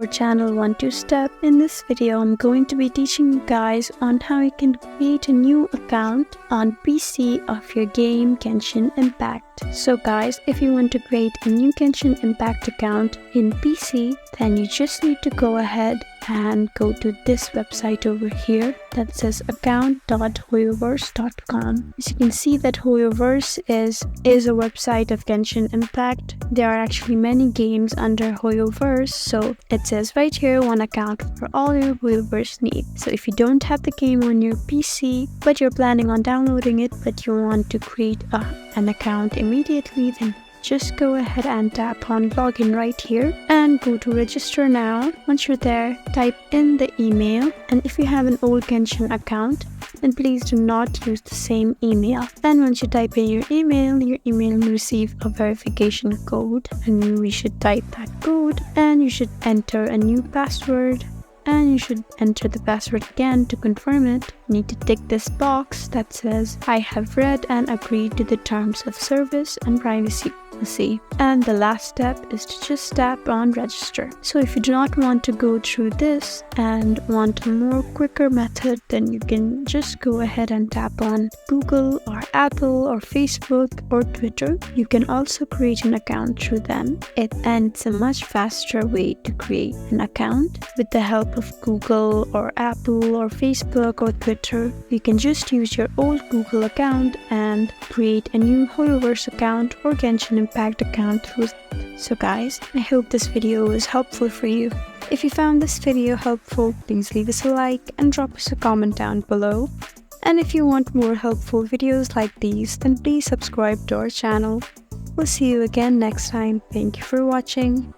For channel 1-2 step. In this video, I'm going to be teaching you guys on how you can create a new account on PC of your game Genshin Impact. So guys, if you want to create a new Genshin Impact account in PC, then you just need to go ahead and go to this website over here that says account.hoyoverse.com. As you can see that Hoyoverse is a website of Genshin Impact. There are actually many games under Hoyoverse, so it says right here one account for all your Hoyoverse needs. So if you don't have the game on your PC but you're planning on downloading it but you want to create an account immediately, then just go ahead and tap on login right here and go to register now. Once you're there, type in the email, and if you have an old Genshin account, then please do not use the same email. And once you type in your email will receive a verification code, and we should type that code, and you should enter a new password, and you should enter the password again to confirm it. You need to tick this box that says I have read and agreed to the terms of service and privacy policy. And the last step is to just tap on register. So if you do not want to go through this and want a more quicker method, then you can just go ahead and tap on Google or Apple or Facebook or Twitter. You can also create an account through them. And it's a much faster way to create an account. With the help of Google or Apple or Facebook or Twitter, you can just use your old Google account and create a new Hoyoverse account or Genshin Impact account through it. So guys, I hope this video was helpful for you. If you found this video helpful, please leave us a like and drop us a comment down below. And if you want more helpful videos like these, then please subscribe to our channel. We'll see you again next time. Thank you for watching.